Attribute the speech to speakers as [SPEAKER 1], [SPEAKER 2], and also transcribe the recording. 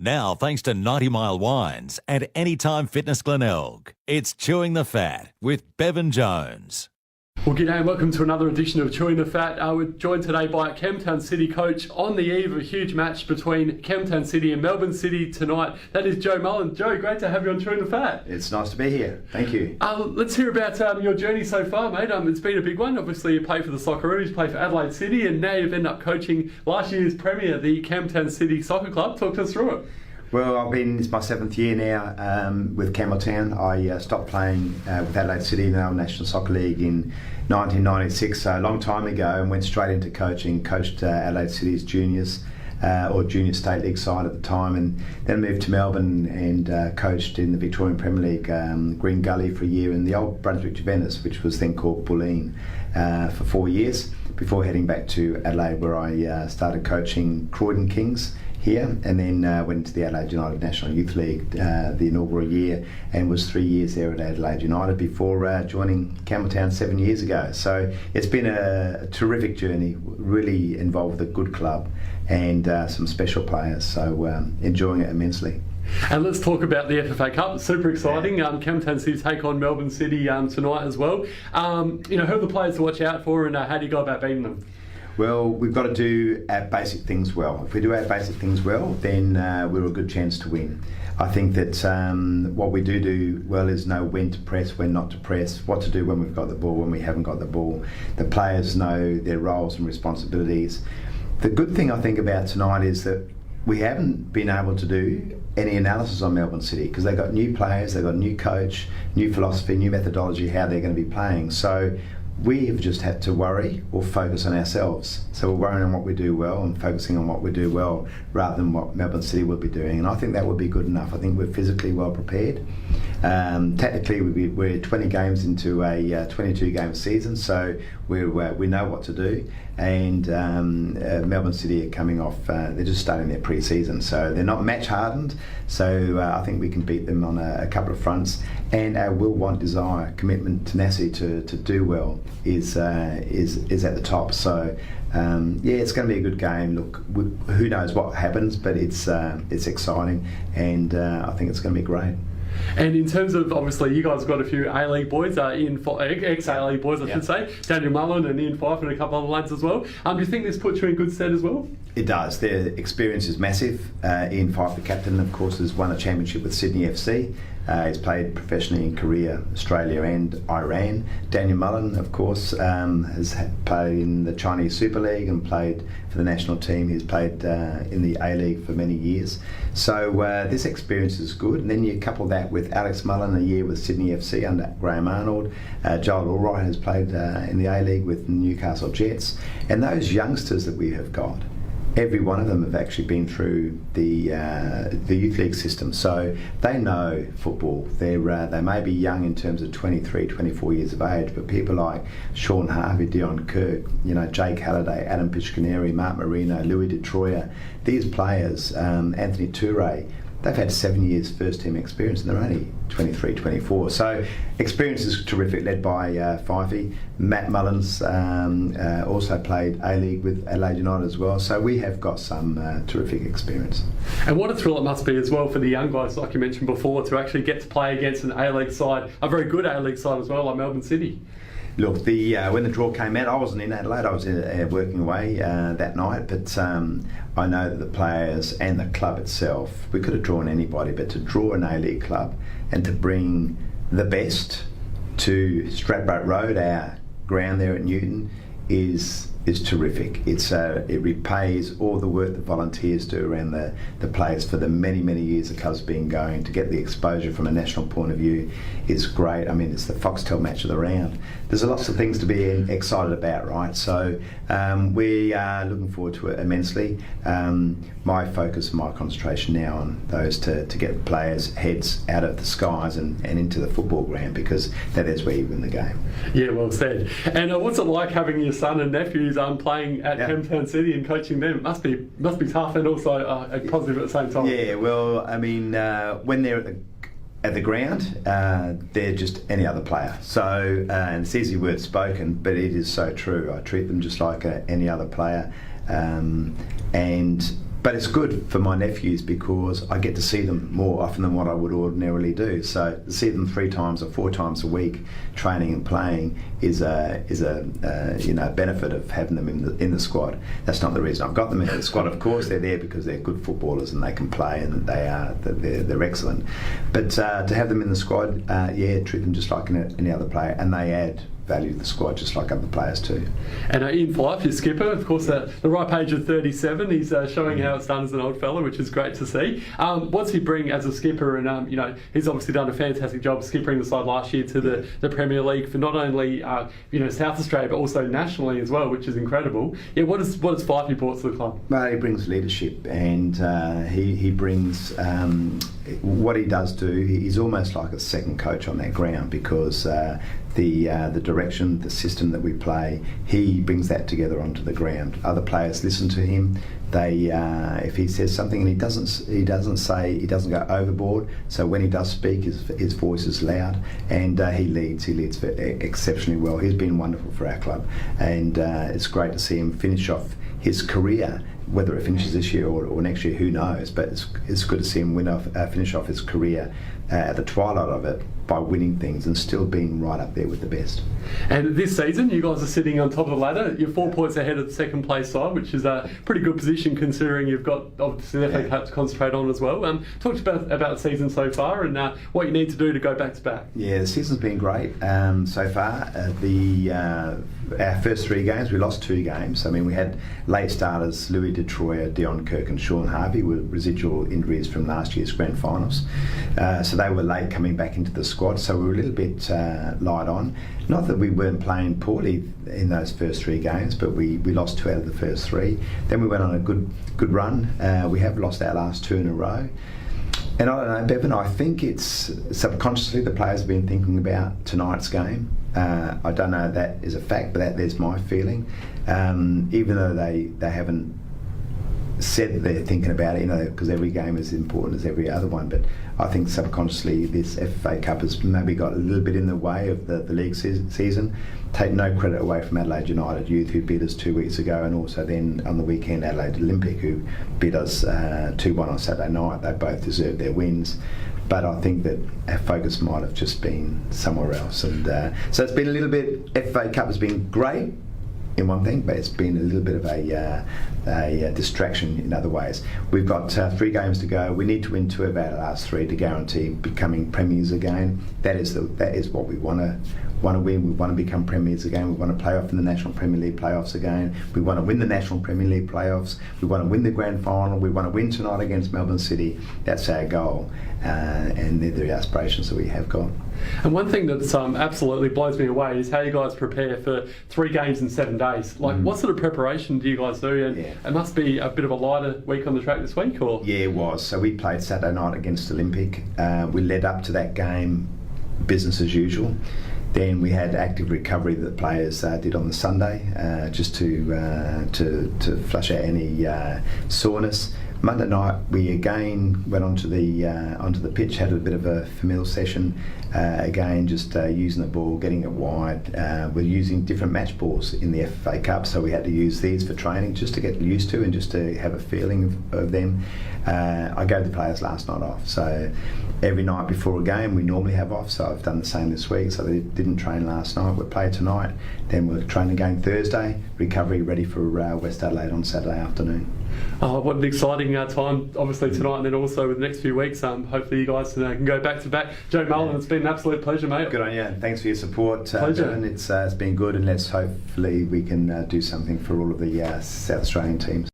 [SPEAKER 1] Now, thanks to 90 Mile Wines and Anytime Fitness Glenelg, it's Chewing the Fat with Bevan Jones.
[SPEAKER 2] Well, g'day and welcome to another edition of Chewing the Fat. We're joined today by Campbelltown City coach on the eve of a huge match between Campbelltown City and Melbourne City tonight. That is Joe Mullen. Joe, great to have you on Chewing the Fat.
[SPEAKER 3] It's nice to be here. Thank you.
[SPEAKER 2] Let's hear about your journey so far, mate. It's been a big one. Obviously, you play for the Socceroos, you play for Adelaide City, and now you've ended up coaching last year's premier, the Campbelltown City Soccer Club. Talk us through it.
[SPEAKER 3] Well, it's my 7th year now with Campbelltown. I stopped playing with Adelaide City in the National Soccer League in 1996, so a long time ago, and went straight into coaching. Coached Adelaide City's juniors or junior state league side at the time, and then moved to Melbourne and coached in the Victorian Premier League, Green Gully for a year, and the old Brunswick Juventus, which was then called Mullen, for 4 years, before heading back to Adelaide, where I started coaching Croydon Kings here, and then went into the Adelaide United National Youth League the inaugural year, and was 3 years there at Adelaide United before joining Campbelltown 7 years ago. So it's been a terrific journey, really involved with a good club and some special players, so enjoying it immensely.
[SPEAKER 2] And let's talk about the FFA Cup. It's super exciting. Campbelltown City take on Melbourne City tonight as well. Who are the players to watch out for, and how do you go about beating them?
[SPEAKER 3] Well, we've got to do our basic things well. If we do our basic things well, then we're a good chance to win. I think that what we do well is know when to press, when not to press, what to do when we've got the ball, when we haven't got the ball. The players know their roles and responsibilities. The good thing I think about tonight is that we haven't been able to do any analysis on Melbourne City because they've got new players, they've got a new coach, new philosophy, new methodology, how they're going to be playing. So we have just had to worry or focus on ourselves. So we're worrying on what we do well and focusing on what we do well rather than what Melbourne City will be doing. And I think that would be good enough. I think we're physically well prepared. Technically, we're 20 games into a 22-game season, so we know what to do. And Melbourne City are coming off, they're just starting their pre-season, so they're not match hardened, so I think we can beat them on a couple of fronts, and our will, want, desire, commitment, tenacity to do well is at the top. So it's going to be a good game. Look, who knows what happens, but it's exciting, and I think it's going to be great.
[SPEAKER 2] And in terms of, obviously, you guys have got a few A-League boys, ex-A-League boys, I should say, Daniel Mullen and Ian Fife and a couple other lads as well. Do you think this puts you in good stead as well?
[SPEAKER 3] It does. Their experience is massive. Ian Fife, the captain, of course, has won a championship with Sydney FC. He's played professionally in Korea, Australia and Iran. Daniel Mullen, of course, has played in the Chinese Super League and played for the national team. He's played in the A-League for many years. So this experience is good. And then you couple that with Alex Mullen, a year with Sydney FC under Graham Arnold. Joel Allwright has played in the A-League with Newcastle Jets. And those youngsters that we have got, every one of them have actually been through the youth league system, so they know football. They may be young in terms of 23, 24 years of age, but people like Sean Harvey, Dion Kirk, Jake Halliday, Adam Piscaneri, Mark Marino, Louis De Troyer, these players, Anthony Toure, they've had 7 years first team experience and they're only 23, 24. So experience is terrific, led by Fifey. Matt Mullins also played A-League with Adelaide United as well. So we have got some terrific experience. And
[SPEAKER 2] what a thrill it must be as well for the young guys, like you mentioned before, to actually get to play against an A-League side, a very good A-League side as well, like Melbourne City.
[SPEAKER 3] Look, when the draw came out, I wasn't in Adelaide, I was working away that night, but I know that the players and the club itself, we could have drawn anybody, but to draw an A-League club and to bring the best to Stradbroke Road, our ground there at Newton, is terrific. It repays all the work that volunteers do around the players for the many years the club's been going. To get the exposure from a national point of view is great. I mean, it's the Foxtel match of the round. There's lots of things to be excited about, right? So we are looking forward to it immensely. My focus and my concentration now on those to get players' heads out of the skies and into the football ground, because that is where you win the game.
[SPEAKER 2] Yeah, well said. And what's it like having your son and nephews playing at Campbelltown City and coaching them? Must be tough and also positive at the same time.
[SPEAKER 3] Yeah, well, I mean, when they're at the ground, they're just any other player. So, and it's easy words spoken, but it is so true. I treat them just like any other player, and But it's good for my nephews because I get to see them more often than what I would ordinarily do. So to see them 3 times or 4 times a week training and playing is a benefit of having them in the squad. That's not the reason I've got them in the squad. Of course, they're there because they're good footballers and they can play and they're excellent. But to have them in the squad, treat them just like any other player, and they add value to the squad just like other players too.
[SPEAKER 2] And Ian Fife, your skipper, of course, the right page of 37, he's showing how it's done as an old fella, which is great to see. What's he bring as a skipper? And he's obviously done a fantastic job skippering the side last year to the Premier League for not only South Australia but also nationally as well, which is incredible. Yeah, what has Fife brought to the club?
[SPEAKER 3] Well, he brings leadership, and he brings what he does do. He's almost like a second coach on that ground because the direction, the system that we play, he brings that together onto the ground. Other players listen to him. They, if he says something and he doesn't go overboard. So when he does speak, his voice is loud, and he leads exceptionally well. He's been wonderful for our club, and it's great to see him finish off his career. Whether it finishes this year or next year, who knows? But it's good to see him finish off his career at the twilight of it by winning things and still being right up there with the best.
[SPEAKER 2] And this season, you guys are sitting on top of the ladder. You're 4 points ahead of the second place side, which is a pretty good position considering you've got obviously the FA Cup to concentrate on as well. Talk about the season so far and what you need to do to go back to back.
[SPEAKER 3] Yeah, the season's been great so far. Our first 3 games, we lost 2 games. I mean, we had late starters, Louis de Troyer, Dion Kirk and Sean Harvey with residual injuries from last year's grand finals. So they were late coming back into the squad, so we were a little bit light on. Not that we weren't playing poorly in those first 3 games, but we lost 2 out of the first 3. Then we went on a good run. We have lost our last 2 in a row. And I don't know, Bevan, I think it's subconsciously the players have been thinking about tonight's game. I don't know if that is a fact, but there's my feeling. Even though they haven't said that they're thinking about it, because every game is important as every other one, but I think subconsciously this FFA Cup has maybe got a little bit in the way of the league season. Take no credit away from Adelaide United Youth, who beat us 2 weeks ago, and also then on the weekend Adelaide Olympic, who beat us 2-1 on Saturday night. They both deserved their wins. But I think that our focus might have just been somewhere else. And so it's been a little bit, FFA Cup has been great in one thing, but it's been a little bit of a distraction in other ways. We've got 3 games to go. We need to win 2 of our last 3 to guarantee becoming premiers again. That is what we want to win. We want to become premiers again. We want to play off in the National Premier League playoffs again. We want to win the National Premier League playoffs. We want to win the grand final. We want to win tonight against Melbourne City. That's our goal, and they're the aspirations that we have got.
[SPEAKER 2] And one thing that absolutely blows me away is how you guys prepare for 3 games in 7 days. What sort of preparation do you guys do? And it must be a bit of a lighter week on the track this week, or? Yeah,
[SPEAKER 3] it was. So we played Saturday night against Olympic. We led up to that game business as usual. Then we had active recovery that the players did on the Sunday, just to flush out any soreness. Monday night we again went onto the pitch, had a bit of a familial session, again just using the ball, getting it wide. We're using different match balls in the FFA Cup, so we had to use these for training just to get used to and just to have a feeling of them. I gave the players last night off, so every night before a game we normally have off, so I've done the same this week. So they didn't train last night, we'll play tonight, then we'll train again Thursday, recovery ready for West Adelaide on Saturday afternoon.
[SPEAKER 2] Oh, what an exciting time, obviously tonight, and then also with the next few weeks. Hopefully you guys can go back to back. Joe Mullen, it's been an absolute pleasure, mate.
[SPEAKER 3] Good on you. Thanks for your support.
[SPEAKER 2] Pleasure.
[SPEAKER 3] Dylan. It's been good, and let's hopefully we can do something for all of the South Australian teams.